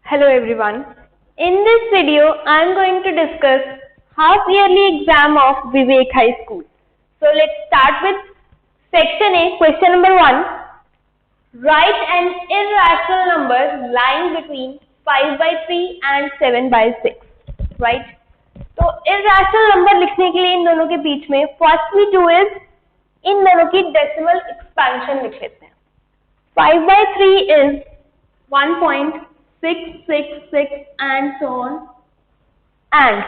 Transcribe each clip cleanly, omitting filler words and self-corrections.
Hello everyone. In this video, I am going to discuss half yearly exam of Vivek High School. So let's start with section A, question number 1. Write an irrational number lying between 5 by 3 and 7 by 6. Right? तो irrational number लिखने के लिए इन दोनों के बीच में first we do is इन दोनों की decimal expansion लिख लेते हैं. 5 by 3 is 1.666 and so on, and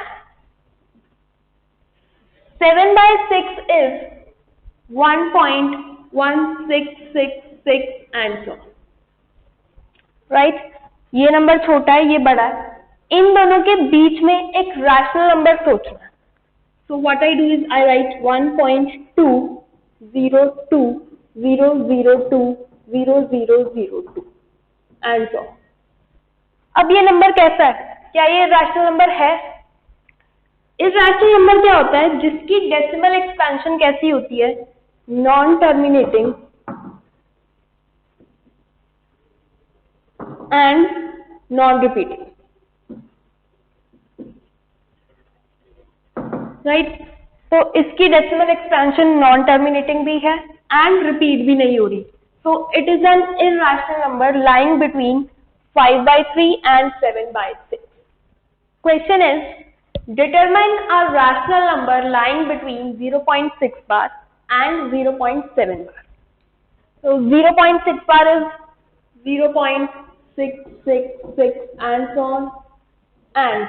7 by 6 is 1.1666 and so on. Right? ये नंबर छोटा है, ये बड़ा है. इन दोनों के बीच में एक रैशनल नंबर सोचना है. So what I do is I write 1.20200200002 and so on. अब ये नंबर कैसा है? क्या ये रैशनल नंबर है? इरैशनल नंबर क्या होता है? जिसकी डेसिमल एक्सपेंशन कैसी होती है? Non terminating and non repeating. Right? तो इसकी डेसिमल एक्सपेंशन नॉन टर्मिनेटिंग भी है एंड रिपीट भी नहीं हो रही. So it is an irrational number lying between 5 by 3 and 7 by 6. Question is, determine a rational number lying between 0.6 bar and 0.7 bar. So 0.6 bar is 0.666 and so on, and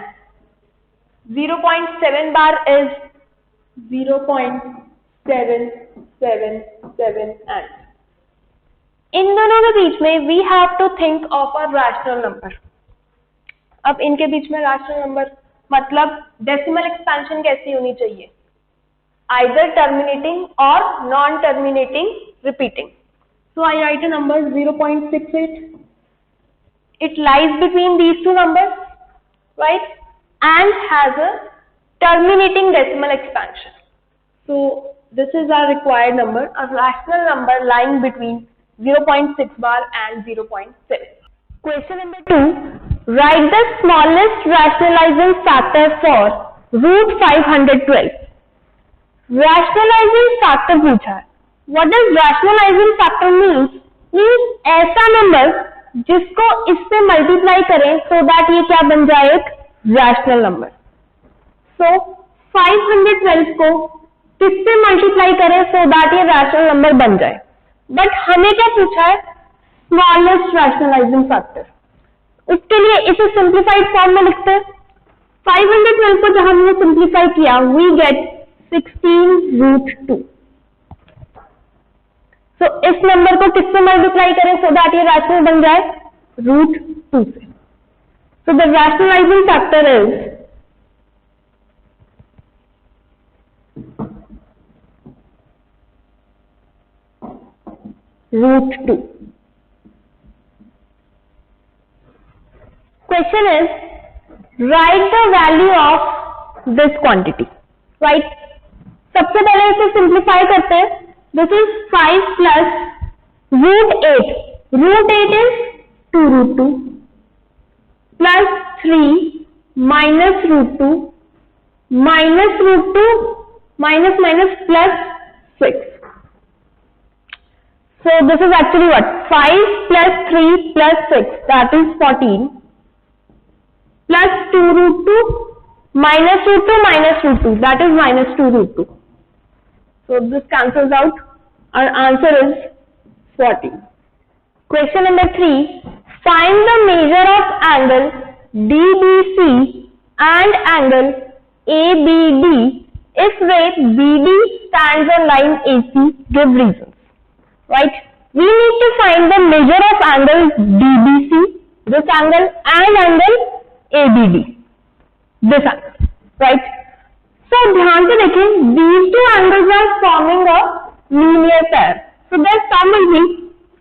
0.7 bar is 0.777 and इन दोनों के बीच में we have to think of a rational number. अब इनके बीच में rational number मतलब decimal expansion कैसी होनी चाहिए? आइदर टर्मिनेटिंग और non terminating repeating. So I write a number 0.68. It lies between these two numbers, right, and has a terminating decimal expansion. So this is our required number, a rational number lying between 0.6 bar and 0.7. Question number 2. Write the smallest rationalizing factor for root 512. Rationalizing factor पूछा है. What does rationalizing factor means? Means ऐसा number जिसको इससे multiply करें so that ये क्या बन जाए? एक रैशनल नंबर. So 512 को किससे मल्टीप्लाई करें so that ये रैशनल नंबर बन जाए? बट हमें क्या पूछा है? Smallest rationalising factor. उसके लिए इसे सिंप्लीफाइड फॉर्म में लिखते हैं. 512 को जब हमने सिंप्लीफाई किया वी गेट 16√2. सो इस नंबर को किससे मल्टीप्लाई करें सो दैट ये रैशनल बन जाए? √2 से. So the rationalising factor is √2. Question is, write the value of this quantity. Right? सबसे पहले इसे सिंप्लीफाई करते हैं. This is 5 plus √8. √8 is 2√2 plus 3 minus √2 minus √2 minus plus 6. So this is actually what? 5 plus 3 plus 6, that is 14, plus 2√2 minus √2 minus √2, that is minus 2√2. So this cancels out. Our answer is 40. Question number 3. Find the measure of angle DBC and angle ABD if with BD stands on line AC. Give reasons. Right? We need to find the measure of angle DBC, this angle, and angle ABD, this angle. Right? So ध्यान से देखें, these two angles are forming a linear pair. So their sum will be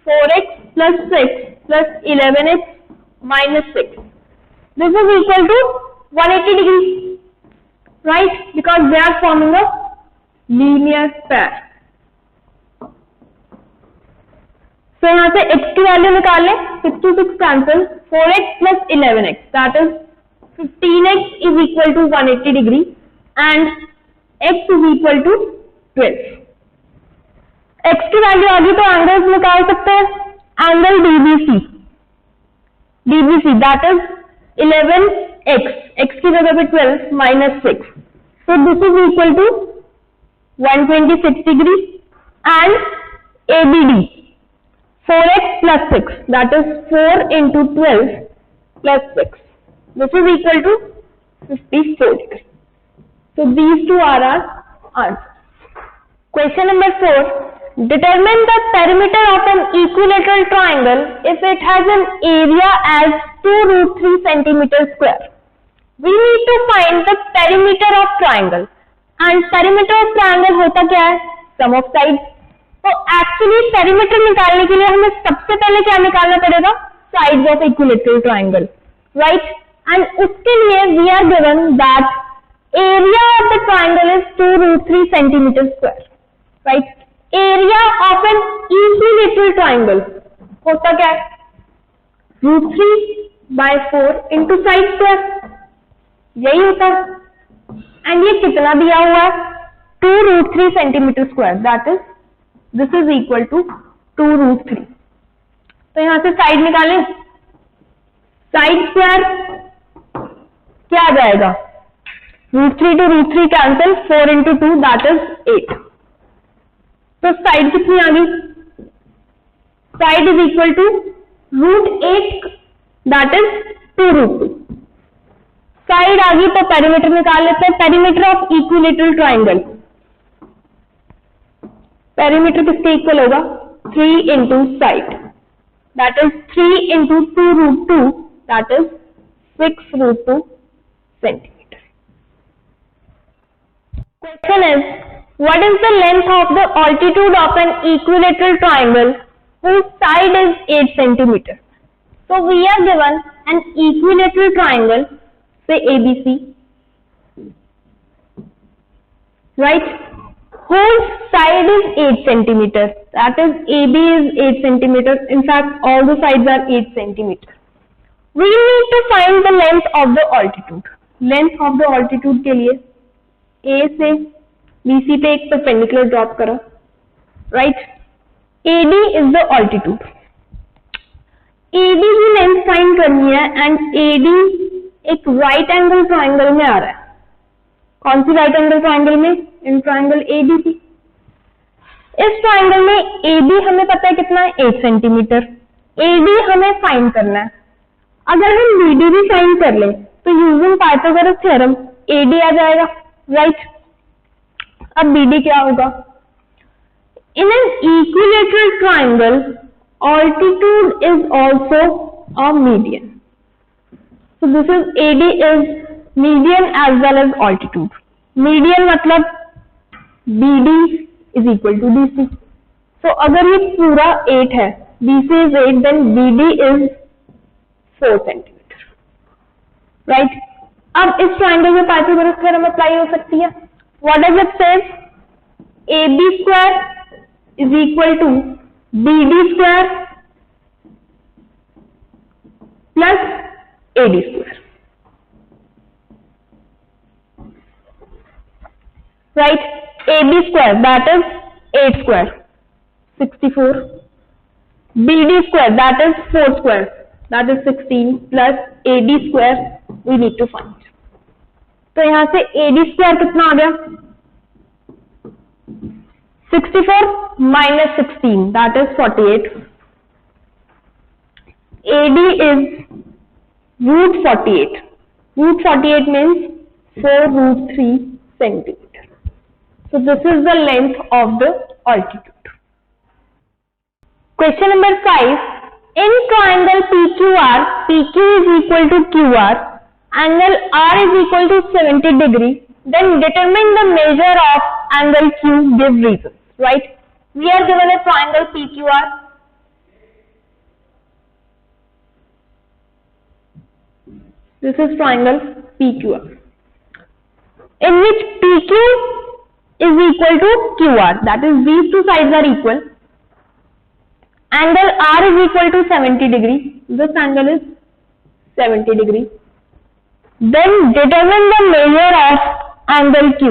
4x plus 6 plus 11x minus 6. This is equal to 180 degrees. Right? Because they are forming a linear pair. तो यहाँ से x की value निकाल लें, 6 to 6 cancel, 4x plus 11x that is 15x is equal to 180 degree and x is equal to 12. x की value आ गई तो angles निकाल सकते हैं. Angle DBC that is 11x, x की जगह पे 12 minus 6, so this is equal to 126 degree and ABD 4x plus 6 that is 4 into 12 plus 6. This is equal to 54 degree. So these two are our answers. Question number 4. Determine the perimeter of an equilateral triangle if it has an area as 2 root 3 centimeter square. We need to find the perimeter of triangle. And perimeter of triangle होता क्या है? Sum of sides. तो actually perimeter निकालने के लिए हमें सबसे पहले क्या निकालना पड़ेगा? Sides of equilateral triangle, right? And उसके लिए we are given that area of the triangle is 2 root 3 centimeter square, right? Area of an equilateral triangle होता क्या है? √3/4 इंटू साइड स्क्वायर, यही होता है. एंड ये कितना दिया हुआ है? 2 root 3 centimeter square, that is this is equal to 2 root 3. तो यहां से साइड निकालें. साइड स्क्वायर क्या आ जाएगा? √3 to √3 cancel, 4 into 2 that is 8. तो साइड कितनी आ गई? Side is equal to √8 that is 2 root 2. Side आ गई तो पेरीमीटर निकाल लेते हैं. Perimeter of equilateral triangle, perimeter किसके इक्वल होगा? 3 into side that is 3 into 2 root 2 that is 6 root 2 centimeter. Question is, what is the length of the altitude of an equilateral triangle whose side is 8 centimeter? So we are given an equilateral triangle, say ABC, right? Whose side is 8 centimeter, that is AB is 8 centimeter. In fact, all the sides are 8 centimeter. We need to find the length of the altitude. Length of the altitude के लिए A से BC पे एक perpendicular drop करो, right? AD is the altitude. AD की length find करनी है and AD एक right angle triangle में आ रहा है. कौन सी राइट एंगल ट्राइंगल में? In triangle ABC. इस ट्राइंगल में एबी हमें पता है कितना है? 8 सेंटीमीटर. एडी हमें फाइंड करना है. अगर हम बीडी भी फाइंड कर ले तो यूजिंग पाइथागोरस थ्योरम एडी आ जाएगा, राइट? अब बीडी क्या होगा? In an equilateral triangle altitude is also a median. So this is AD is median as well as altitude. Median मतलब BD is equal to DC. So अगर ये पूरा 8 है, BC is 8, then BD is 4 centimeter, right? अब इस triangle में Pythagoras theorem apply हो सकती है. What does it say? AB square is equal to BD square plus AD square. Right? AB square that is 8 square 64, BD square that is 4 square that is 16 plus AD square we need to find. तो यहां से AD square कितना आ गया? 64 minus 16 that is 48. AD is √48. √48 means 4 √3 centimeter. So this is the length of the altitude. Question number 5. In triangle PQR, PQ is equal to QR, angle R is equal to 70 degree. Then determine the measure of angle Q. Give reasons. Right? We are given a triangle PQR. This is triangle PQR, in which PQ is equal to QR, that is these two sides are equal Angle R is equal to 70 degree. This angle is 70 degree. Then determine the measure of angle Q.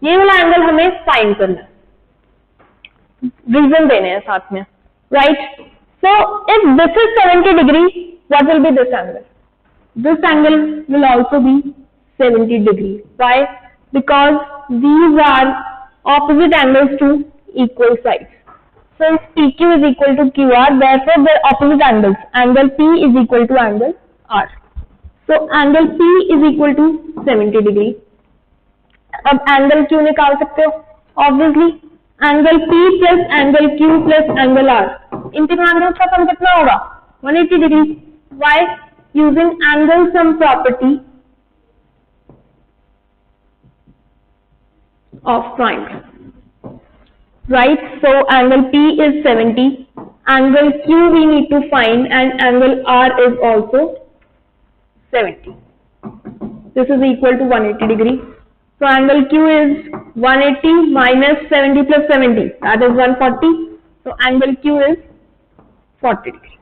ये वाला angle हमें find करना है, reason देने हैं साथ में, right? So if this is 70 degree, what will be this angle? This angle will also be 70 degree. Why? Because these are opposite angles to equal sides. Since PQ is equal to QR, therefore they are opposite angles. Angle P is equal to angle R. So angle P is equal to 70 degree. अब angle Q निकाल सकते हो, obviously angle P plus angle Q plus angle R. इन तीनों angles का सम कितना होगा? 180 degree. Why? Using angle sum property of triangle, right? So angle P is 70, angle Q we need to find, and angle R is also 70. This is equal to 180 degree. So angle Q is 180 minus 70 plus 70, that is 140. So angle Q is 40 degree.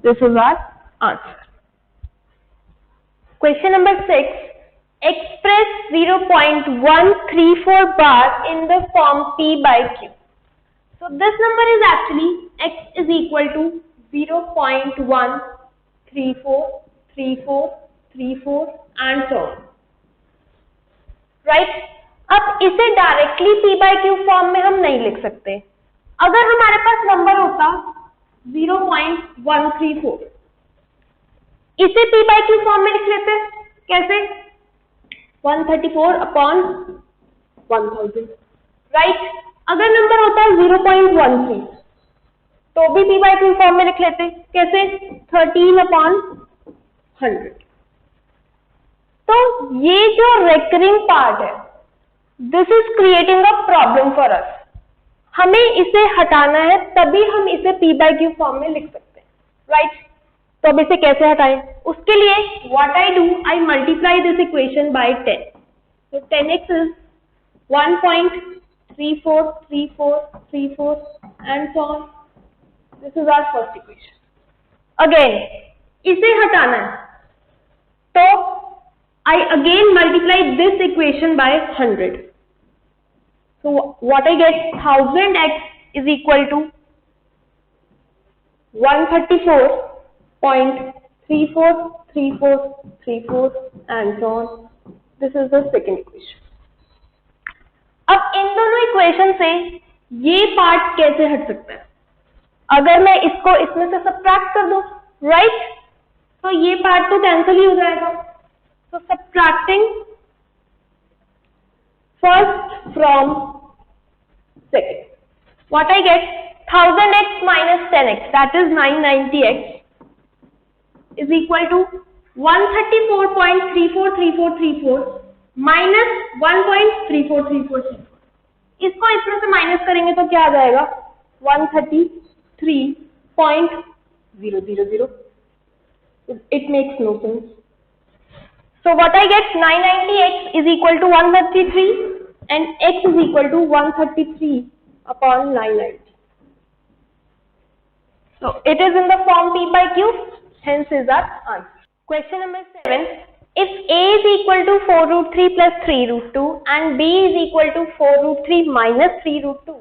This is our answer. Question number 6. Express 0.134 bar in the form P by Q. So this number is actually x is equal to 0.1343434 and so on. Right? अब इसे directly P by Q form में हम नहीं लिख सकते. अगर हमारे पास number होता 0.134, इसे P by Q फॉर्म में लिख लेते हैं. कैसे? 134 अपॉन 1000, राइट? अगर नंबर होता 0.13 तो भी P by Q फॉर्म में लिख लेते. कैसे? 13 अपॉन 100. तो ये जो रेकरिंग पार्ट है, this is creating a problem for us. हमें इसे हटाना है, तभी हम इसे P by Q फॉर्म में लिख सकते हैं, राइट? तो अब इसे कैसे हटाएं? उसके लिए what I do, I multiply this equation by 10. तो 10x is 1.343434 and so on. This is our first equation. Again इसे हटाना है, तो I again multiply this equation by 100. So what I get, 1000x is equal to 134.343434 and so on. This is the second equation. अब इन दोनों equation से ये part कैसे हट सकता है? अगर मैं इसको इसमें से सब्ट्रैक्ट कर दूं, राइट? तो ये पार्ट तो कैंसिल ही हो जाएगा. So subtracting first from second, what I get, 1000x minus 10x, that is 990x, is equal to 134.343434 minus 1.343434. इसको इसमें से माइनस करेंगे तो क्या आ जाएगा? 133.000. It makes no sense. So what I get, 990x is equal to 133 and x is equal to 133 upon 990. So it is in the form P by Q, hence is our answer. Question number 7. If a is equal to 4 root 3 plus 3 root 2 and b is equal to 4 root 3 minus 3 root 2,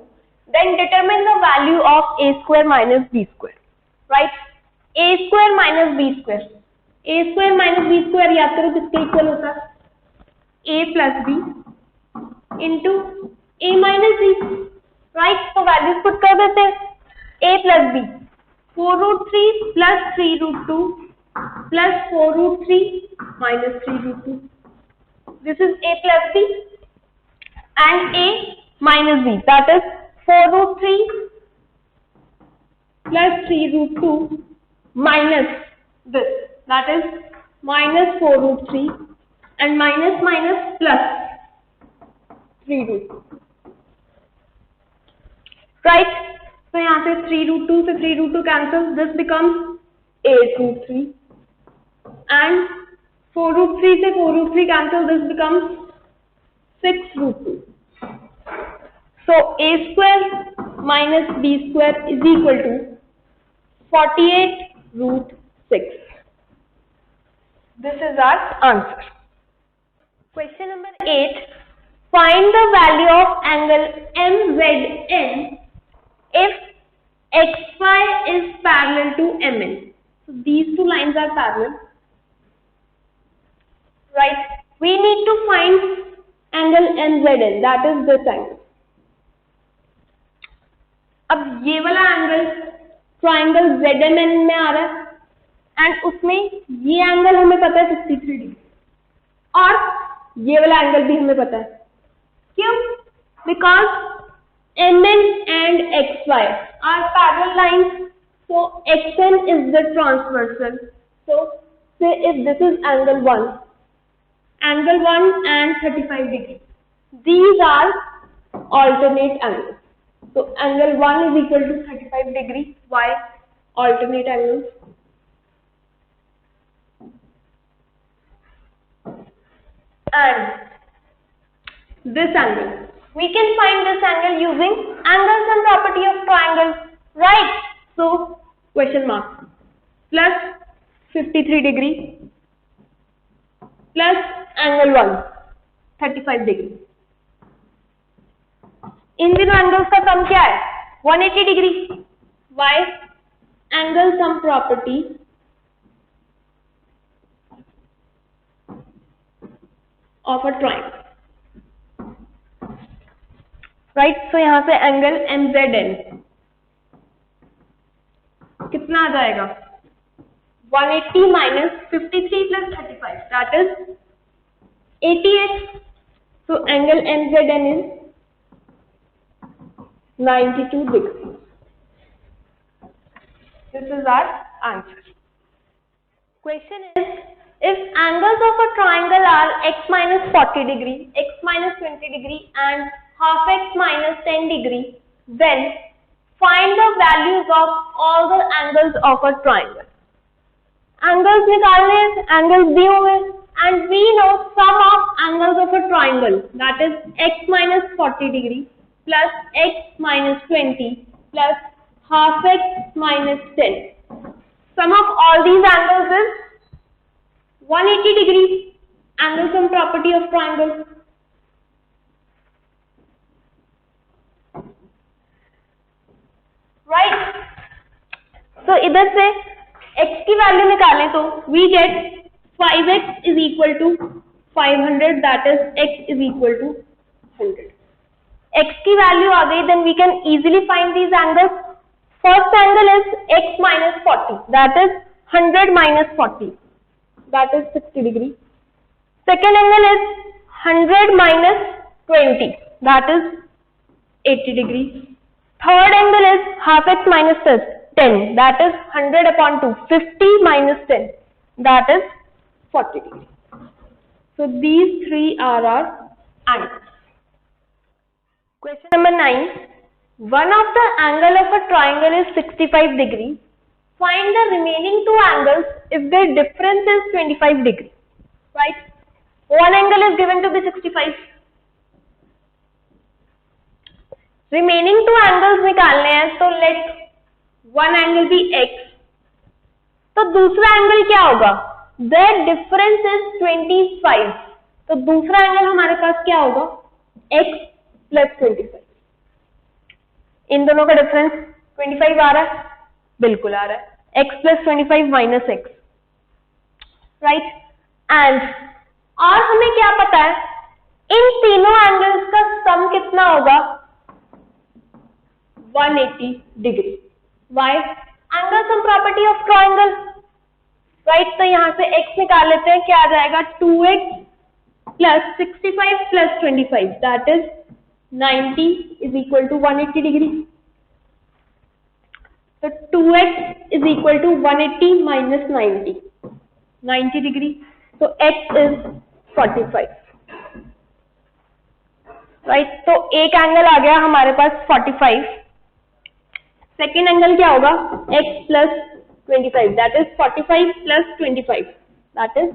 then determine the value of a square minus b square. Right? a square minus b square. a square minus b square याद करो किसके equal होता है? a plus b into a minus b. Right? तो values put कर देते हैं. a plus b, 4 root 3 plus 3 root 2 plus 4 root 3 minus 3 root 2. This is a plus b and a minus b, that is 4 root 3 plus 3 root 2 minus this, that is minus 4 root 3 and minus minus plus 3 root 2. Right? So यहाँ से 3 root 2 से 3 root 2 cancels, this becomes 8 root 3 and 4 root 3 से 4 root 3 cancels, this becomes 6 root 2. So a square minus b square is equal to 48√6. This is our answer. Question number 8. Find the value of angle MZN if XY is parallel to MN. So these two lines are parallel. Right? We need to find angle MZN, that is this angle. अब ये वाला angle triangle ZMN में आ रहा है and उसमें ये angle हमें पता है 53 डिग्री और ये वाला एंगल भी हमें पता है. क्यों? Because MN and XY are parallel lines, so XN is the transversal. So say if this is angle 1 and 35 degree, these are alternate angles. So angle 1 is equal to 35 degree. Why? Alternate angles. And this angle, we can find this angle using angle sum property of triangle, right? So question mark plus 53 degree plus angle 1 35 degree. इन दोनों angles का sum क्या है? 180 degree. Why? Angle sum property of a triangle. Right. So यहां से angle MZN कितना आ जाएगा? 180 minus 53 plus 35, that is 88. So angle MZN is 92 degree. This is our answer. Question is, if angles of a triangle are x minus 40 degree, x minus 20 degree and half x minus 10 degree, then find the values of all the angles of a triangle. Angles निकालने हैं, angles दिए हुए हैं, and we know sum of angles of a triangle, that is x minus 40 degree plus x minus 20 plus half x minus 10. Sum of all these angles is 180 degree. Angle sum property of triangle. Right? So इधर से x की value निकालें तो we get 5x is equal to 500, that is x is equal to 100. x की value आ गई, then we can easily find these angles. First angle is x minus 40, that is 100 minus 40, that is 60 degree. Second angle is 100 minus 20, that is 80 degree. Third angle is half x minus 10, that is 100 upon 2, 50 minus 10, that is 40 degree. So these three are our angles. Question number 9. One of the angle of a triangle is 65 degree. Find the remaining two angles if their difference is 25 degree. Right? One angle is given to be 65. Remaining two angles निकालने हैं, तो let one angle be x. तो दूसरा angle क्या होगा? Their difference is 25. तो दूसरा angle हमारे पास क्या होगा? x plus 25. इन दोनों का डिफरेंस 25 आ रहा है, बिल्कुल आ रहा है. x plus 25 minus x. Right? And और हमें क्या पता है? इन तीनों एंगल्स का सम कितना होगा? 180 डिग्री. Why? Angle sum property of triangle. Right? तो यहां से x निकाल लेते हैं, क्या आ जाएगा? 2x plus 65 plus 25, that is 90 is equal to 180 degree. So 2x is equal to 180 minus 90, 90 degree. So x is 45. Right? तो एक एंगल आ गया हमारे पास 45. सेकेंड एंगल क्या होगा? x plus 25, that is 45 plus 25, that is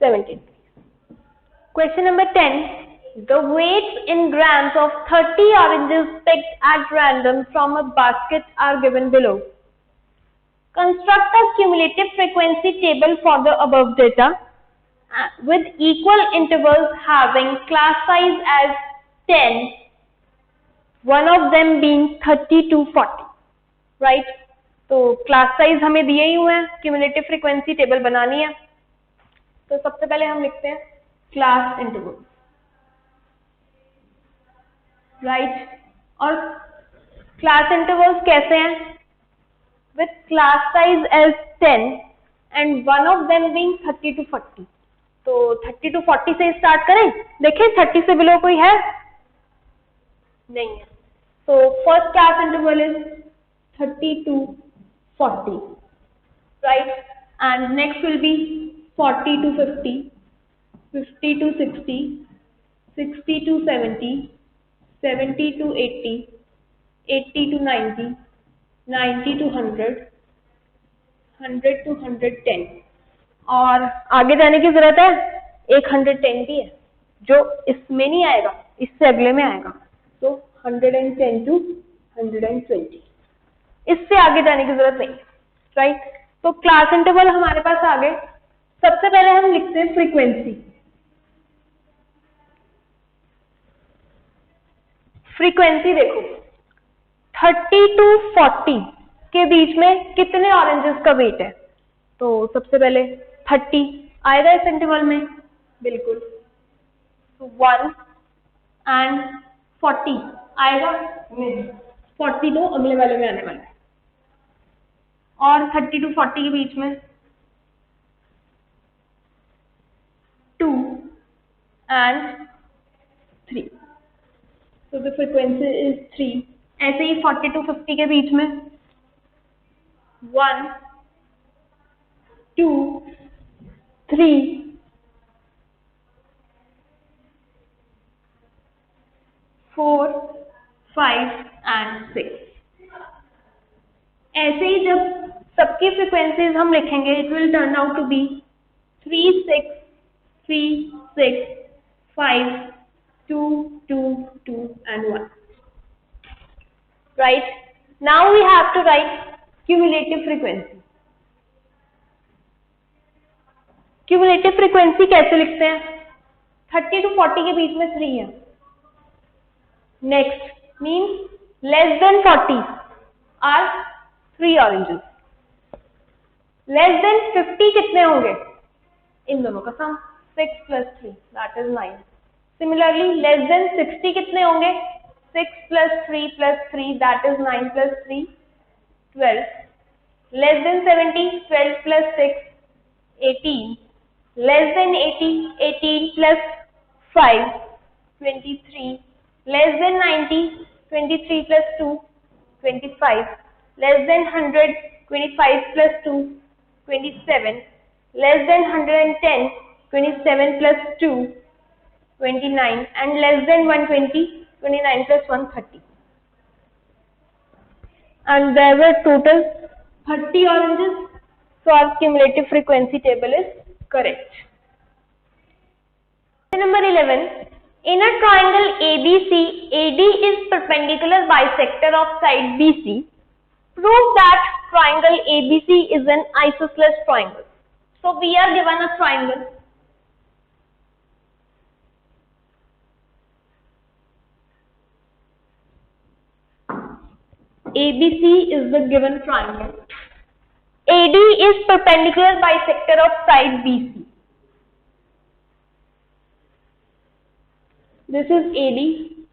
70. Question number 10. the weights in grams of 30 oranges picked at random from a basket are given below. Construct a cumulative frequency table for the above data with equal intervals having class size as 10, one of them being 30 to 40. Right? तो class size हमें दिए ही हुए हैं, cumulative frequency table बनानी है। तो सबसे पहले हम लिखते हैं क्लास इंटरवल, राइट। और क्लास इंटरवल्स कैसे हैं? With class size as 10 and one of them being 30 to 40। तो 30 to 40 से स्टार्ट करें। देखिए 30 से बिलो कोई है? नहीं है। तो first class interval is 30 to 40, right? And next will be 40 to 50, 50 to 60, 60 to 70, 70 to 80, 80 to 90, 90 to 100, 100 to 110। और आगे जाने की जरूरत है, एक 110 भी है जो इसमें नहीं आएगा, इससे अगले में आएगा। तो 110 to 120, इससे आगे जाने की जरूरत नहीं, राइट। तो क्लास इंटरवल हमारे पास आ गए। सबसे पहले हम लिखते हैं फ्रीक्वेंसी। फ्रीक्वेंसी देखो 30 to 40 के बीच में कितने ऑरेंजेस का वेट है? तो सबसे पहले 30 आएगा इस इंटरवल में, बिल्कुल। तो 1 एंड 40 आएगा नहीं, 40 तो अगले वाले में आने वाला है। और 30 to 40 के बीच में 2 एंड 3, तो द फ्रीक्वेंसी इज 3। ऐसे ही 40 to 50 के बीच में 1 2 3 4 5 एंड 6। ऐसे ही जब सबकी फ्रीक्वेंसीज हम लिखेंगे, it will turn out to be 3 6 3 6 5 2 2 2 and 1, right? Now we have to write cumulative frequency. Cumulative frequency कैसे लिखते हैं? 30 to 40 के बीच में 3 है। Next means less than 40 are 3 oranges. Less than 50 कितने होंगे? इन दोनों का सम 6 plus 3 that is 9. Similarly less than 60 कितने होंगे? 6 plus 3 plus 3 that is 9 plus 3 12. Less than 70 12 plus 6 18. Less than 80 18 plus 5 23. Less than 90 23 plus 2 25. Less than 100 25 plus 2 27. Less than 110 27 plus 2 29, and less than 120 29 plus 1 30. And there were total 30 oranges, so our cumulative frequency table is correct. Number 11, in a triangle ABC, AD is perpendicular bisector of side BC. Prove that triangle ABC is an isosceles triangle. So we are given a triangle. ABC is the given triangle. AD is perpendicular bisector of side BC. This is AD,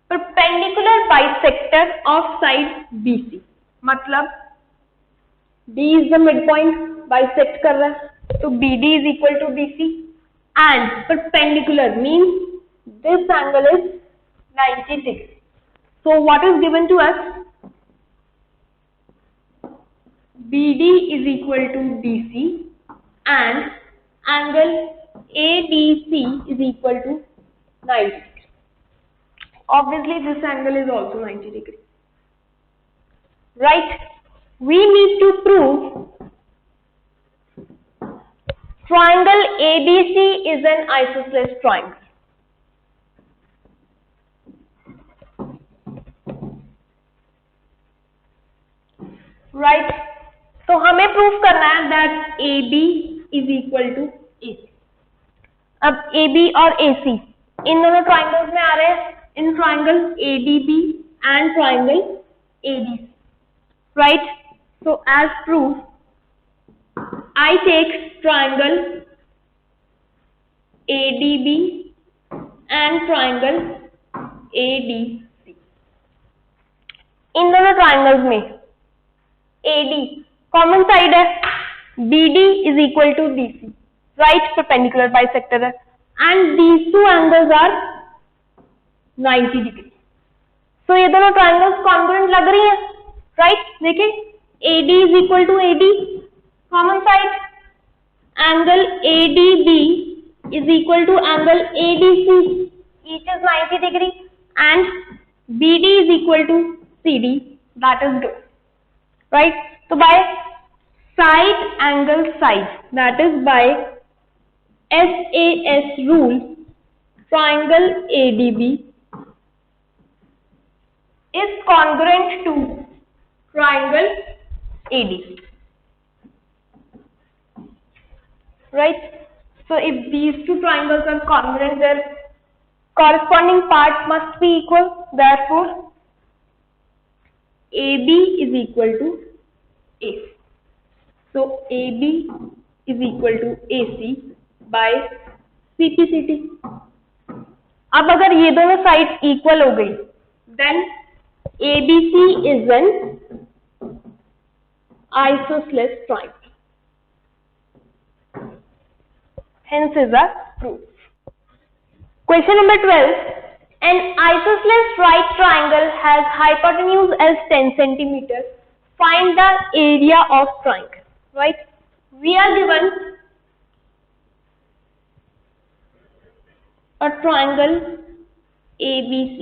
perpendicular bisector of side BC. मतलब B is the midpoint, bisect कर रहा है, तो BD is equal to BC, and perpendicular means this angle is 90 degrees. So what is given to us? BD is equal to DC and angle ABC is equal to 90 degrees. Obviously this angle is also 90 degrees. Right? We need to prove triangle ABC is an isosceles triangle. Right. तो हमें proof करना है that A B is equal to A C. अब A B और ए सी इन दोनों triangles में आ रहे हैं, in triangle A D B and triangle A D C, right. So as proof I take triangle ADB and triangle ADC। इन दोनों triangles में AD कॉमन साइड है, BD is equal to DC, right perpendicular bisector है, and these two angles are 90 degree। So ये दोनों triangles congruent लग रही है, राइट। देखिए AD is equal to AD common side, angle ADB is equal to angle ADC, each is 90 degree, and BD is equal to CD, that is good, right। So by side angle side, that is by SAS rule, triangle ADB is congruent to triangle ADC, right। So if these two triangles are congruent, their corresponding parts must be equal, therefore AB is equal to AC। So AB is equal to AC by CPCT। अब अगर ये दोनों side equal हो गई, then ABC is an isosceles triangle, hence is a proof। Question number 12, an isosceles right triangle has hypotenuse as 10 centimeters, find the area of triangle, right। We are given a triangle ABC,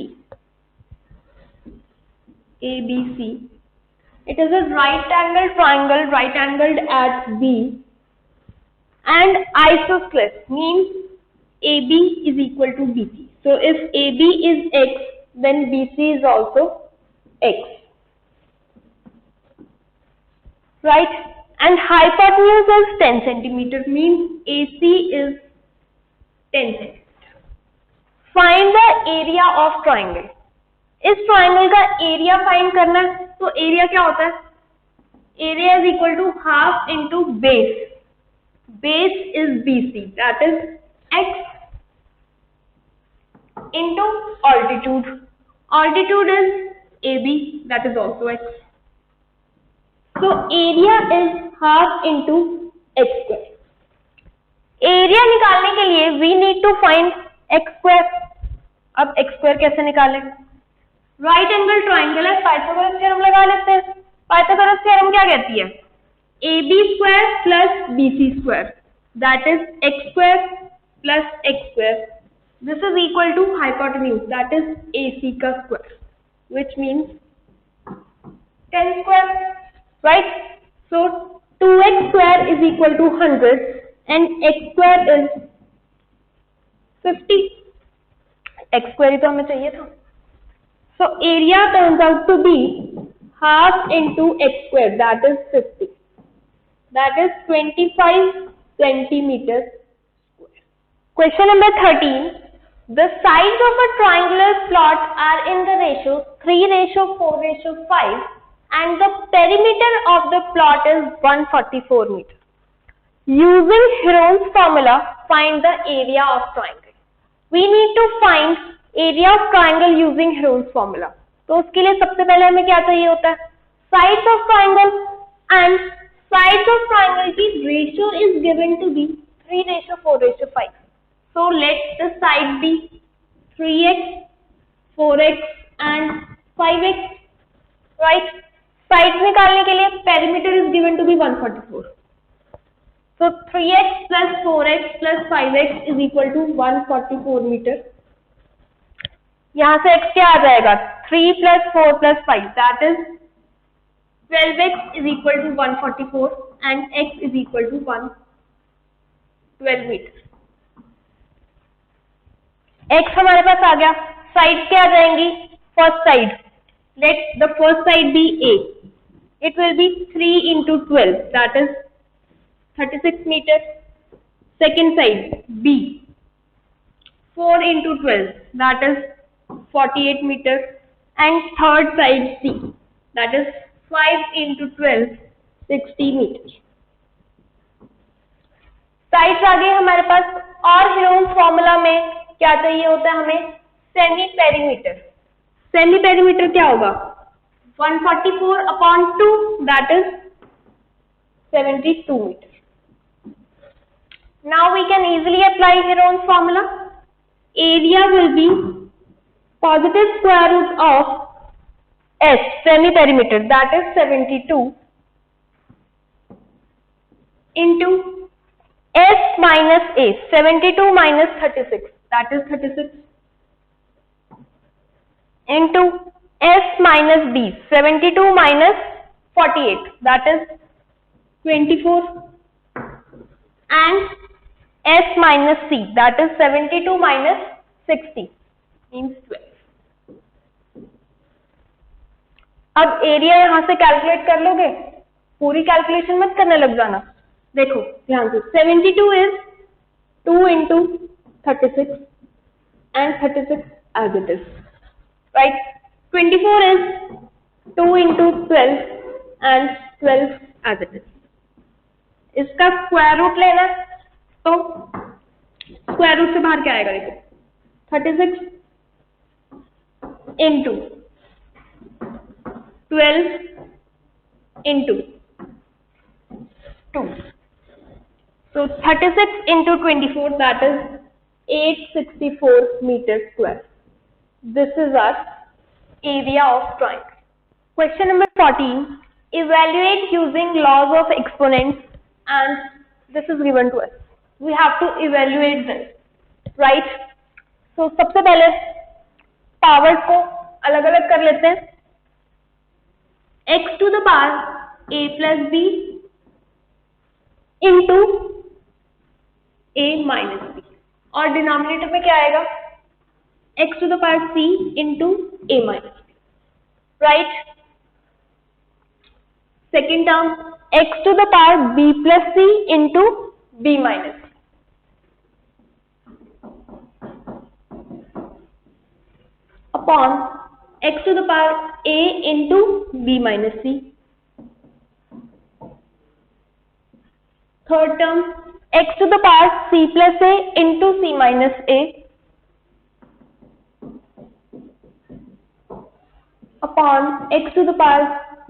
it is a right angle triangle, right angled at B, and isosceles means AB is equal to BC। So if AB is X, then BC is also X, right। And hypotenuse is 10 centimeter means AC is 10 centimeter। Find the area of triangle। इस triangle का area find करना है, तो area क्या होता है, area is equal to half into base, base is BC, that is X into altitude, altitude is AB, that is also X। So area is half into X square। Area निकालने के लिए we need to find X square। अब X square कैसे निकालें, right angle triangle है, Pythagoras theorem लगा लेते हैं। पाइथागोरस थ्योरम क्या कहती है, AB square plus BC square, that is X square plus X square, this is equal to hypotenuse, that is AC का square, which means 10 square, right। So 2x square is equal to 100 and x square is 50। x square ही तो हमें चाहिए था। So area turns out to be half into x square, that is 50, that is 25 centimeters square। Question number 13, the sides of a triangular plot are in the ratio 3:4:5 and the perimeter of the plot is 144 meters। Using Heron's formula, find the area of triangle। We need to find area of triangle using Heron's formula। तो उसके लिए सबसे पहले हमें क्या चाहिए होता है, sides of triangle, and sides of triangle की ratio is given to be 3:4:5। So let the side be 3x, 4x and 5x, right। Sides निकालने के लिए perimeter is given to be 144। So 3x plus 4x plus 5x is equal to 144 meter। यहाँ से x क्या आ जाएगा, 3 plus 4 plus 5, that is 12x is equal to 144 and x is equal to 112 meter। x हमारे पास आ गया, side क्या आ जाएंगी, first side, let the first side be a, it will be 3 into 12, that is 36 meter. Second side B, 4 into 12, that is 48 meter. And third side C, that is 5 into 12, 60 meter. Sides आ गए हमारे पास, और Heron's formula में क्या चाहिए होता है हमें? Semi perimeter. Semi perimeter क्या होगा? 144/2, that is 72 meter. Now we can easily apply Heron's formula. Area will be positive square root of S, semi perimeter, that is 72, into S minus A, 72 minus 36, that is 36, into S minus B, 72 minus 48, that is 24, and S minus C, that is 72 minus 60, means 12. अब area यहां से calculate कर लोगे, पूरी calculation मत करने लग जाना. देखो ध्यान से, 72 is 2 into 36 and 36 as it is, right? 24 is 2 into 12 and 12 as it is. इसका स्क्वायर रूट लेना है, तो स्क्वायर रूट से बाहर क्या आएगा? देखो 36 into 12 into 2. So 36 into 24, that is 864 meter square. This is our area of triangle. Question number 14. Evaluate using laws of exponents, and this is given to us. We have to evaluate this, right? So सबसे पहले powers को अलग अलग कर लेते हैं. x to the power a plus b into a minus b, और denominator में क्या आएगा? x to the power c into a minus b, right? Second term x to the power b plus c into b minus c, upon x to the power a into b minus c. Third term x to the power c plus a into c minus a, upon x to the power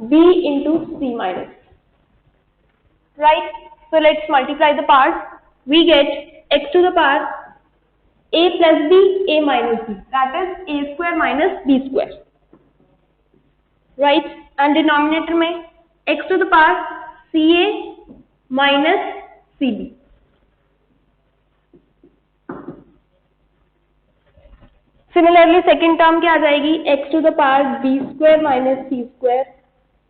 b into c minus a, right? So let's multiply the parts. We get x to the power a plus b, a minus b, that is a square minus b square, right? And denominator में x to the power ca minus cb. Similarly second term क्या आ जाएगी? x to the power b square minus c square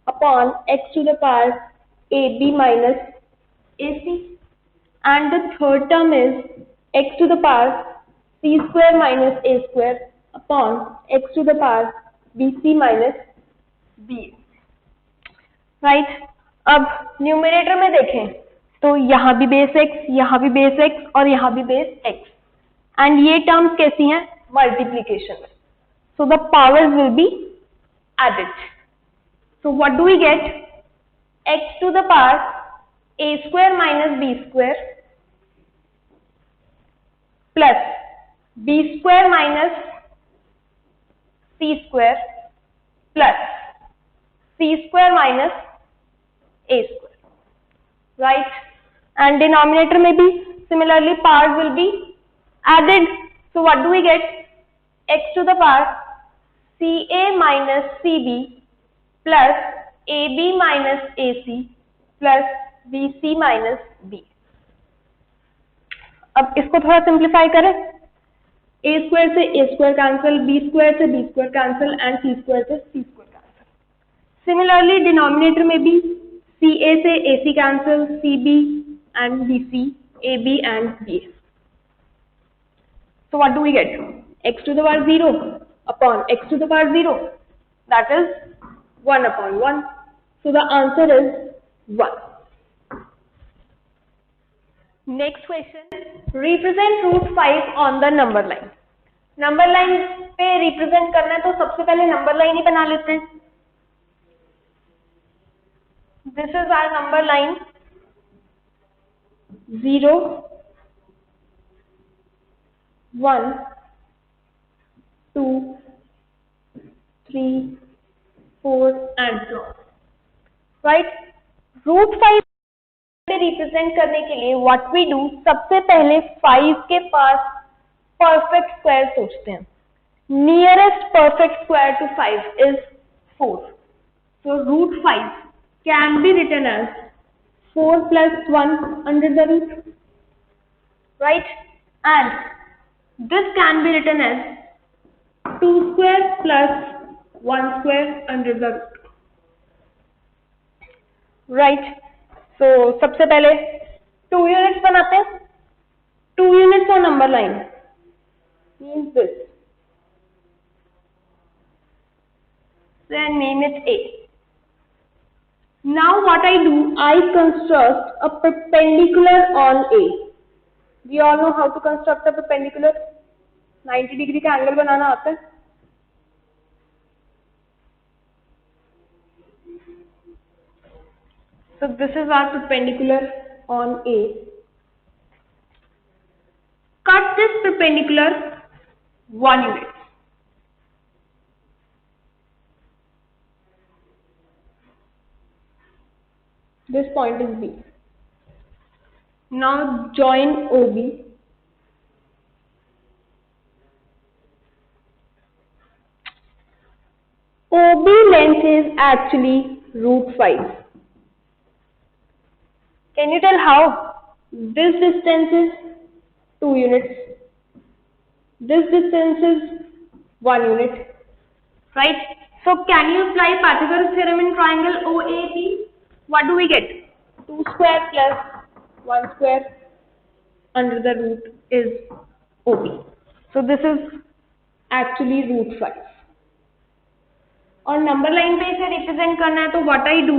upon x to the power ab minus ac, and the third term is x to the power c square minus a square upon x to the power bc minus b, right? अब numerator में देखें तो यहाँ भी base x, यहाँ भी base x और यहाँ भी बेस x, एंड ये टर्म्स कैसी हैं? मल्टीप्लीकेशन में. So the powers will be added. So what do we get? x to the power a square minus b square plus b square minus c square plus c square minus a square, right? And denominator में भी similarly powers will be added. So what do we get? X to the power ca minus cb plus ab minus ac plus bc minus b. अब इसको थोड़ा simplify करें. a square से a square cancel, b square से b square cancel and c square से c square cancel. Similarly denominator में भी ca से ac cancel, cb and bc, ab and ba. So what do we get? X to the power 0 upon x to the power 0, that is 1 upon 1. So the answer is 1. Next question. Represent root 5 on the number line. Number line पे represent करना है तो सबसे पहले number line ही बना लेते हैं. This is our number line 0, 1, 2, 3, 4 and so on. Right. Root 5 पे रिप्रेजेंट करने के लिए व्हाट वी डू, सबसे पहले 5 के पास परफेक्ट स्क्वायर सोचते हैं. Nearest perfect square to 5 is 4. So root 5 can be written as 4 plus 1 under the root, right? And this can be written as 2 square plus 1 square under the root, right? So सबसे पहले 2 units बनाते हैं. 2 units on number line means this. Then name it A. Now what I do, I construct a perpendicular on A. We all know how to construct a perpendicular. 90 degree का angle बनाना आता है. So this is our perpendicular on A. Cut this perpendicular 1 unit. This point is B. Now join OB. OB length is actually root 5. Can you tell how? This distance is 2 units. This distance is 1 unit. Right? So can you apply Pythagoras theorem in triangle OAB? What do we get? 2 square plus 1 square under the root is OB. So this is actually root 5. और number line पे इसे represent करना है तो what I do,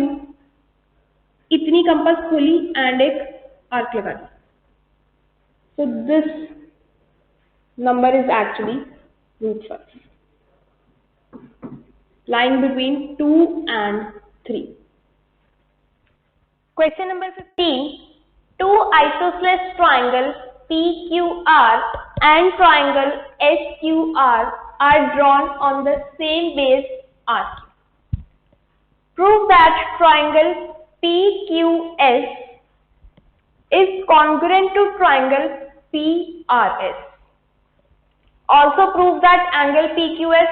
इतनी compass खोली and एक arc लगा दी. So this number is actually root 5, lying between 2 and 3. Question number 15. Two isosceles triangle PQR and triangle SQR are drawn on the same base RQ. Prove that triangle PQS is congruent to triangle PRS. Also prove that angle PQS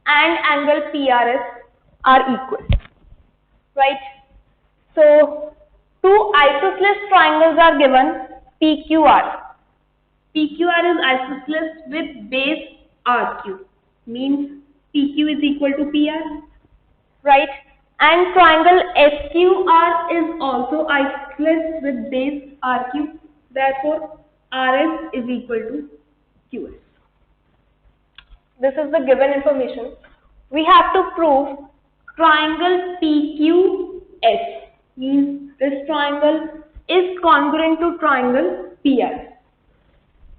and angle PRS are equal. Right? So two isosceles triangles are given PQR. PQR is isosceles with base RQ. Means PQ is equal to PR. Right? And triangle SQR is also isosceles with base RQ. Therefore, RS is equal to QS. This is the given information. We have to prove triangle PQS. Means this triangle is congruent to triangle PR.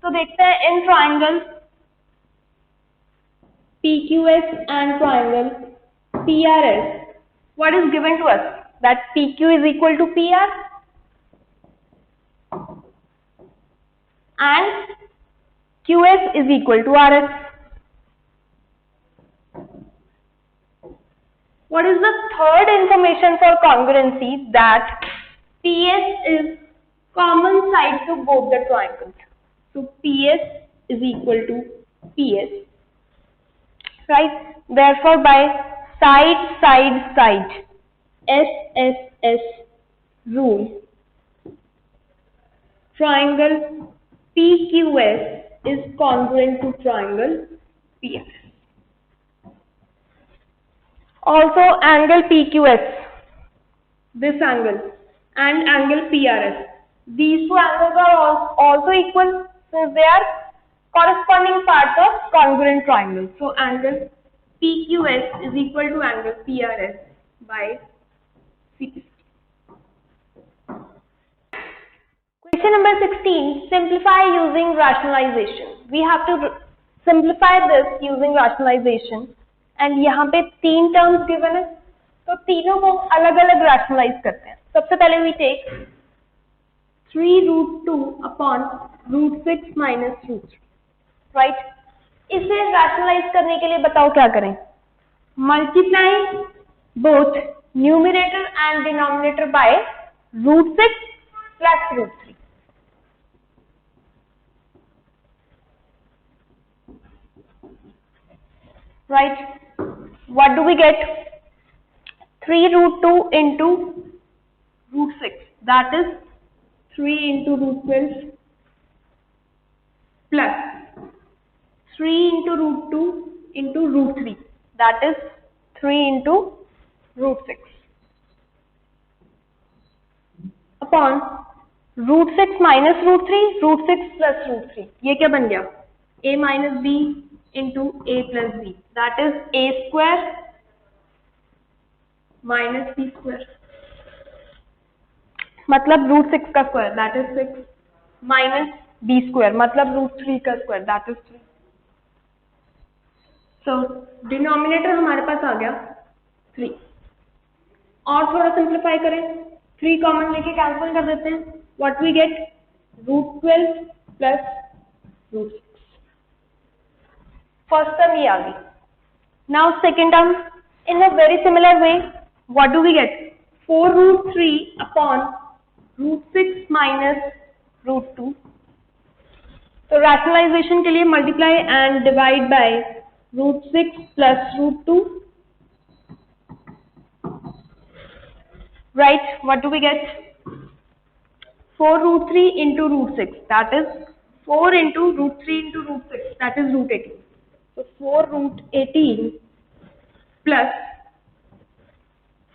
तो देखते हैं in triangle PQS and triangle PRS, what is given to us? That PQ is equal to PR and QS is equal to RS. What is the third information for congruency? That PS is common side to both the triangles. So PS is equal to PS. Right? Therefore, by side SSS rule, triangle PQS is congruent to triangle PRS. Also angle PQS, this angle, and angle PRS, these two angles are also equal since they are corresponding parts of congruent triangles. So angle PQS is equal to angle PRS by Question number 16. Simplify using rationalization. We have to simplify this using rationalization. And यहाँ पे 3 terms given है, तो तीनों को अलग अलग rationalize करते हैं. सबसे पहले we take 3√2 upon √6 minus √3. Right? इसे rationalize करने के लिए बताओ क्या करें? Multiply both numerator and denominator by √6 plus √3. Right? What do we get? 3√2 into √6. That is 3 into √12 plus 3 into √2 into √3. That is 3 into √6 upon √6 minus √3, √6 plus √3. ये क्या बन गया? A minus B into A plus B. That is A square minus B square. मतलब √6 का square, that is 6, minus B square, मतलब √3 का square, that is 3. So denominator हमारे पास आ गया 3. और थोड़ा सिंप्लीफाई करें, 3 कॉमन लेके कैंसिल कर देते हैं. What we get? √12 plus √6. First term ये आ गई. Now second term, in a very similar way, what do we get? 4√3 upon √6 minus √2. तो rationalization के लिए multiply and divide by √6 plus √2. Right? What do we get? 4√3 into √6. That is 4 into √3 into √6. That is √18. So 4√18 plus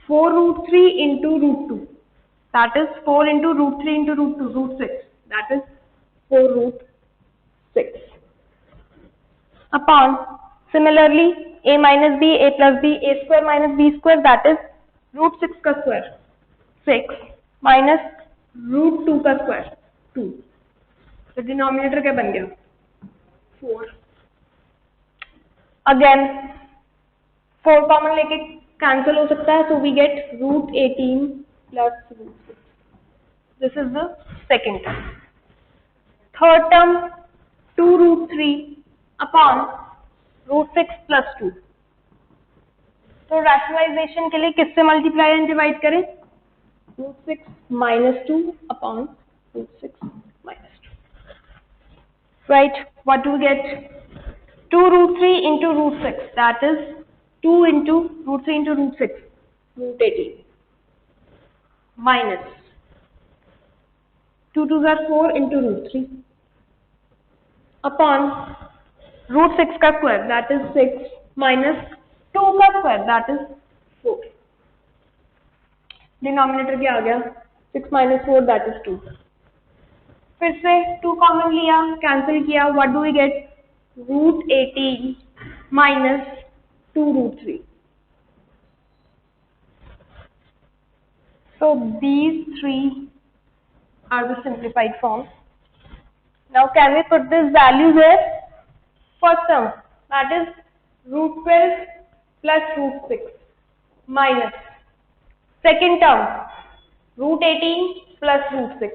4√3 into √2. That is 4 into √3 into √2, √6. That is 4√6. Upon similarly A minus B, A plus B, A square minus B square. That is √6 का square 6 minus √2 का square 2. तो denominator क्या बन गया? 4. Again 4 common लेके cancel हो सकता है, so we get √18 plus √6. This is the second term. Third term 2√3 upon √6 plus 2. तो rationalization के लिए किससे मल्टीप्लाई एंड डिवाइड करें? √6 minus 2 upon √6 minus 2. Right? What do we get? 2√3 into √6. That is 2 into √3 into √6, √18 minus 2 2s are 4 into √3 upon √6 का square, that is 6, minus 2 का square, that is 4. Denominator क्या आ गया? 6 minus 4, that is 2. फिर से 2 common लिया, cancel किया. What do we get? √18 minus 2√3. So these three are the simplified forms. Now can we put this value here? First term, that is √12 plus √6 minus second term √18 plus √6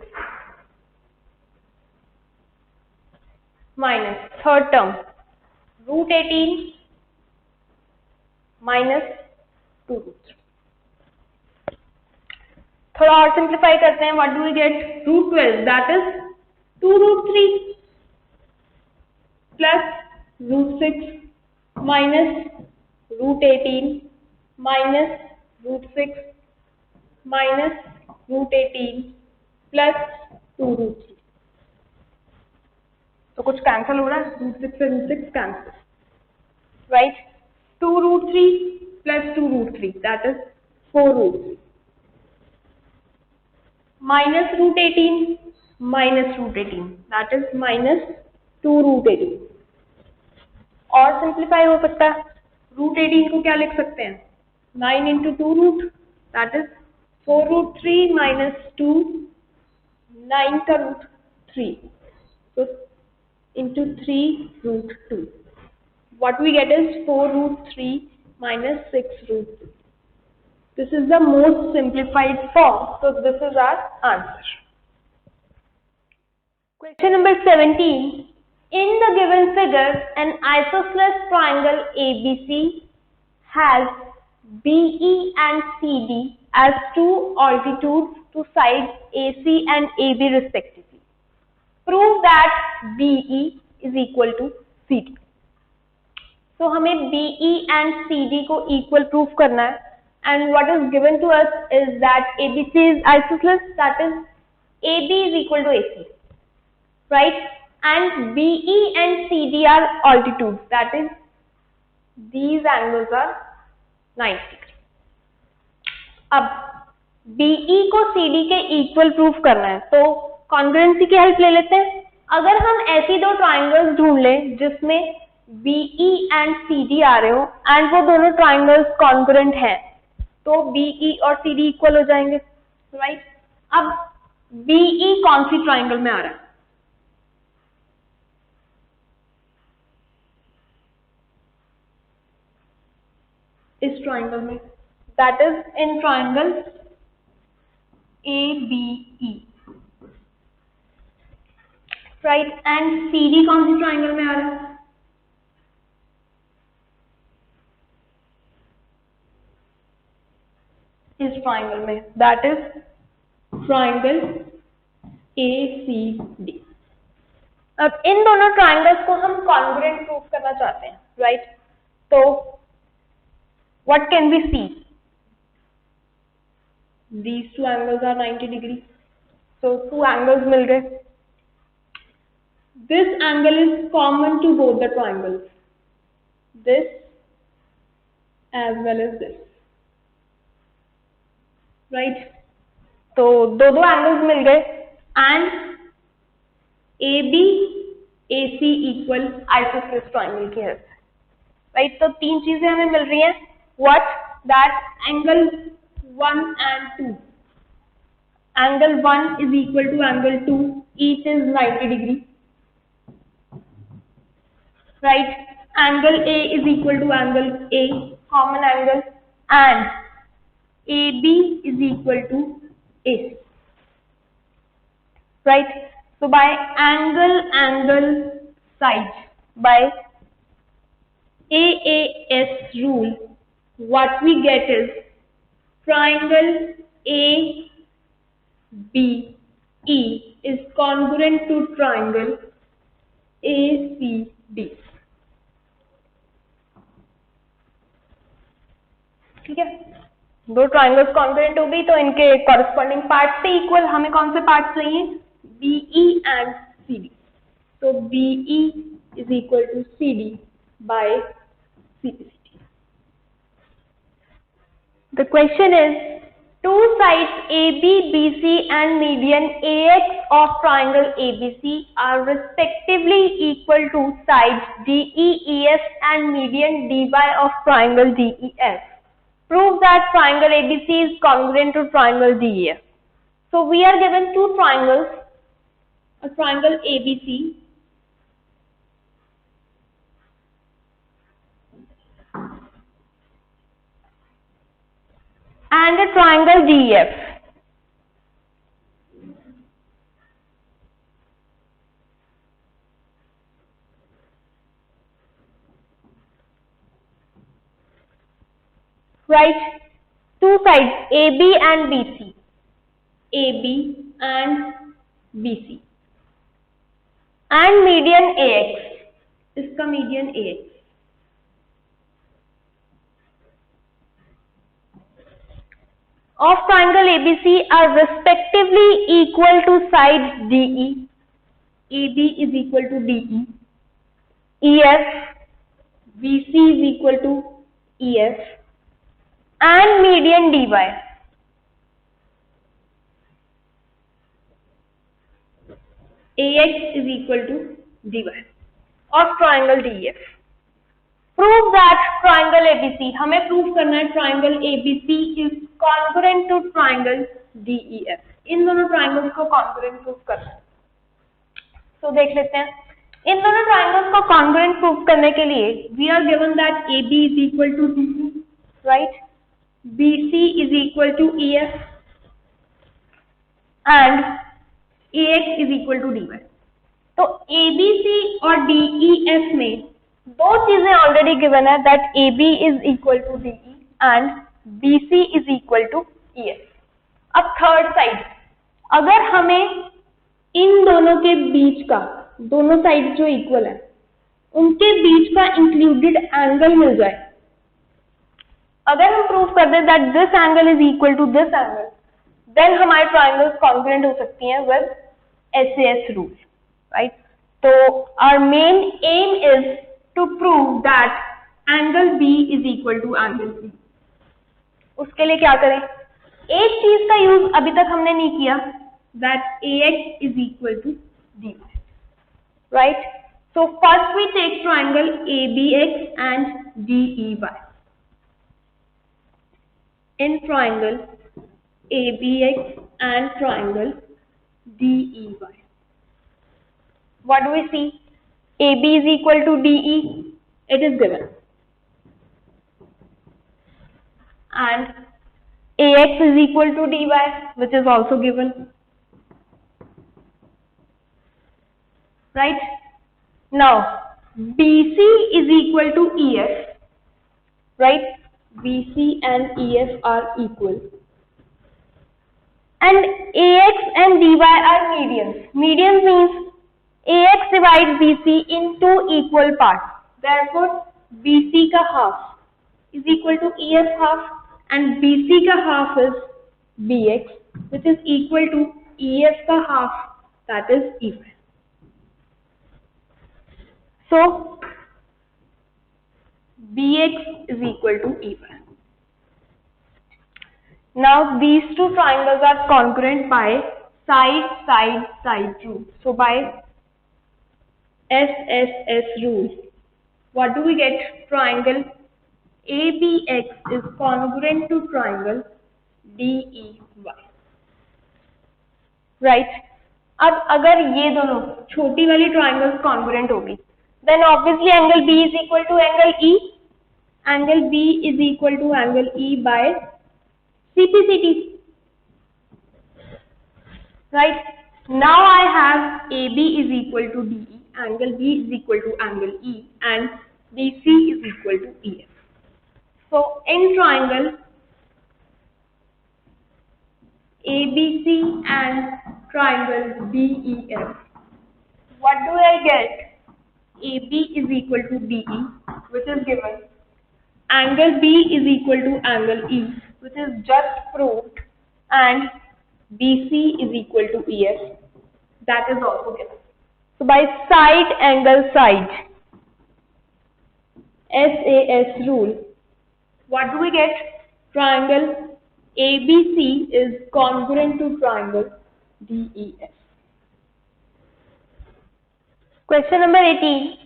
minus third term √18 minus 2√3. थोड़ा और simplify करते हैं. What do we get? √12 that is 2√3 plus √6 minus √18 minus √6 minus √18 plus 2√3. तो कुछ cancel हो रहा है, √6 से √6 cancel. Right? 2√3 plus 2√3 that is 4√3 minus √18 minus √18 that is minus 2√18. और सिंप्लीफाई हो सकता है. √18 को क्या लिख सकते हैं? 9 into 2 root that is 4 root 3 minus 2, 9 का root 3, so into 3 root 2. What we get is 4 root 3 minus 6 root 2. This is the most simplified form, so this is our answer. Question number 17. In the given figure, an isosceles triangle ABC has BE and CD as two altitudes to sides AC and AB respectively. Prove that BE is equal to CD. So हमें BE and CD को equal proof करना है, and what is given to us is that ABC is isosceles, that is AB is equal to AC, right? And BE and CD are altitudes, that is these angles are 90 degree. अब BE को CD के equal proof करना है, तो congruency की help ले लेते हैं. अगर हम ऐसी दो triangles ढूंढ लें जिसमें BE and CD आ रहे हो and वो दोनों triangles congruent हैं, तो BE और CD equal हो जाएंगे, right? अब BE कौन सी triangle में आ रहा है? इस ट्राइंगल में, that is in triangle ABE, right? And CD कौन सी ट्राइंगल में आ रहा है? इस ट्राइंगल में, दैट इज ट्राइंगल ACD. अब इन दोनों ट्राइंगल्स को हम कॉन्ग्रुएंट प्रूफ करना चाहते हैं, राइट? तो what can we see? These two angles are 90 degree. So two angles मिल गए. This angle is common to both the triangles. This as well as this. Right? तो दो angles मिल गए and AB AC equal isosceles triangle की help, right? तो तीन चीजें हमें मिल रही हैं. What? That angle 1 and 2. Angle 1 is equal to angle 2. Each is 90 degree. Right? Angle A is equal to angle A, common angle, and AB is equal to AC. Right? So by angle side, by AAS rule, what we get is triangle ABE is congruent to triangle ACD. ठीक है, दो triangles congruent हो गई तो इनके corresponding part से equal हमें कौन से पार्ट चाहिए? BE and CD. तो BE is equal to CD by CPCD. The question is, two sides AB, BC and median AX of triangle ABC are respectively equal to sides DE, EF and median DY of triangle DEF. Prove that triangle ABC is congruent to triangle DEF. So we are given two triangles, a triangle ABC and a triangle DEF. Right? Two sides AB and BC. AB and BC. And median AX. इसका median AX. Of triangle ABC are respectively equal to sides DE. AB is equal to DE. EF, BC is equal to EF. And median DY. AX is equal to DY of triangle DEF. Prove that triangle ABC, हमें prove करना है triangle ABC is congruent to triangle DEF. इन दोनों triangles को congruent prove करना है। तो देख लेते हैं, इन दोनों ट्राइंगल्स को कॉन्ग्रुएंट प्रूव करने के लिए we are given that AB is equal to DC, right, BC is equal to EF and AX is equal to DY। तो ABC और DEF में दो चीजें ऑलरेडी गिवन है, that AB is equal to DE and BC is equal to EF। अब third side, अगर हमें इन दोनों के बीच का, दोनों साइड जो इक्वल है उनके बीच का इंक्लूडेड एंगल मिल जाए, अगर हम प्रूव कर दें that this angle is equal to this angle, then हमारे ट्राइंगल्स कॉन्ग्रुएंट हो सकती हैं विद SAS रूल, राइट। तो our main aim is to prove that angle B is equal to angle C। उसके लिए क्या करें, एक चीज का यूज अभी तक हमने नहीं किया, that AX is equal to DY, right? So first we take triangle ABX and DEY. In triangle ABX and triangle DEY, what do we see? AB is equal to DE, it is given, and AX is equal to DY, which is also given, right? Now BC is equal to EF, right? BC and EF are equal, and AX and DY are medians. Medians means AX divides BC in two equal parts, therefore BC का half is equal to EF half and BC का half is BX, which is equal to EF का half, that is EF. So BX is equal to EY. Now these two triangles are congruent by side rule. So by SSS rule, what do we get? Triangle ABX is congruent to triangle DEY, right? अब अगर ये दोनों छोटी वाली triangles congruent होगी, then obviously angle B is equal to angle E. Angle B is equal to angle E by CPCT, right? Now I have AB is equal to DE, angle B is equal to angle E, and BC is equal to EF. So in triangle ABC and triangle DEF, what do I get? AB is equal to DE, which is given. Angle B is equal to angle E, which is just proved, and BC is equal to EF, that is also given. So by side angle side SAS rule, what do we get? Triangle ABC is congruent to triangle DEF. Question number 18.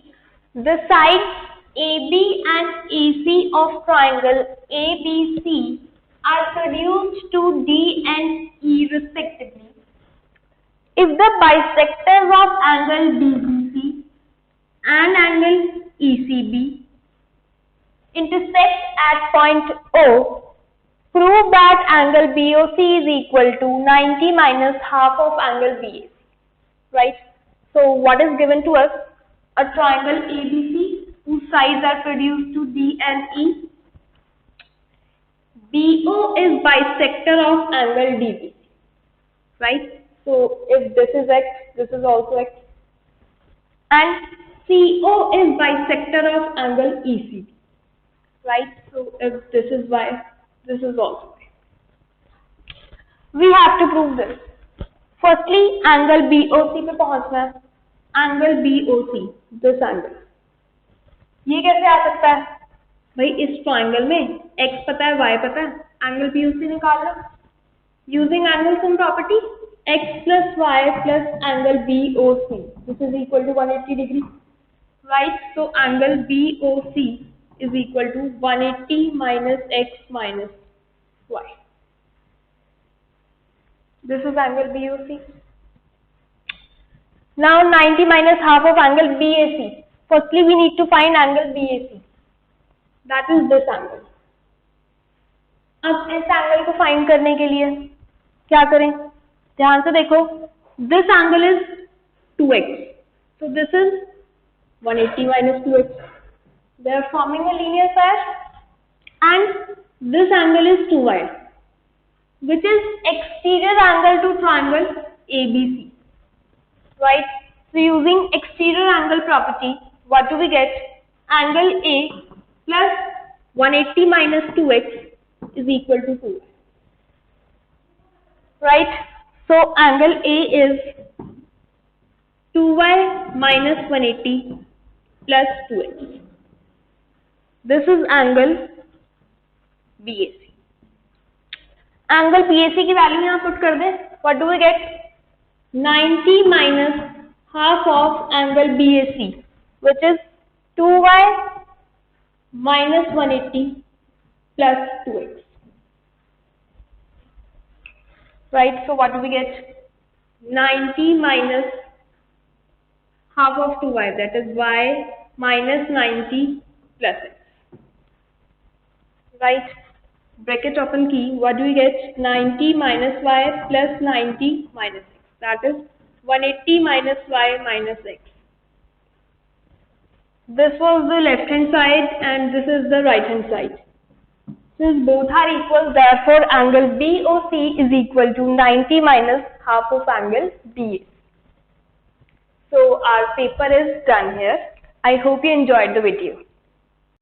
The sides AB and AC of triangle ABC are reduced to D and E respectively if the bisectors of angle BBC and angle ECB intersect at point O. Prove that angle BOC is equal to 90 minus half of angle BAC, right? So what is given to us? A triangle ABC whose sides are reduced to D and E. BO is bisector of angle DBC, right? So if this is X, this is also X. And CO is bisector of angle ECB, right? So if this is Y, this is also Y. We have to prove this. Firstly, angle BOC पे पहुंचना है. Angle BOC, this angle. ये कैसे आ सकता है? भाई इस triangle में X पता है, Y पता है, एंगल BOC निकाल लो. Using angle sum property, X plus Y plus angle BOC, this is equal to 180 degree, right? So angle BOC is equal to 180 minus x minus y. This is angle BOC. Now 90 minus half of angle BAC. Firstly, we need to find angle BAC. That is this angle. अब इस angle को find करने के लिए क्या करें? ध्यान से देखो, this angle is 2x. So this is 180 minus 2x. They are forming a linear pair, and this angle is 2y, which is exterior angle to triangle ABC. Right? So using exterior angle property, what do we get? Angle A plus 180 minus 2x is equal to 2y. Right? So angle A is 2y minus 180 plus 2x. This is angle BAC. Angle BAC की value यहाँ put कर दे. What do we get? 90 minus half of angle BAC, which is 2y minus 180 plus 2x. Right, so what do we get? 90 minus half of 2y, that is y minus 90 plus x. Right, bracket open key, what do we get? 90 minus y plus 90 minus x, that is 180 minus y minus x. This was the left hand side and this is the right hand side. Since both are equal, therefore angle BOC is equal to 90 minus half of angle BA. So our paper is done here. I hope you enjoyed the video.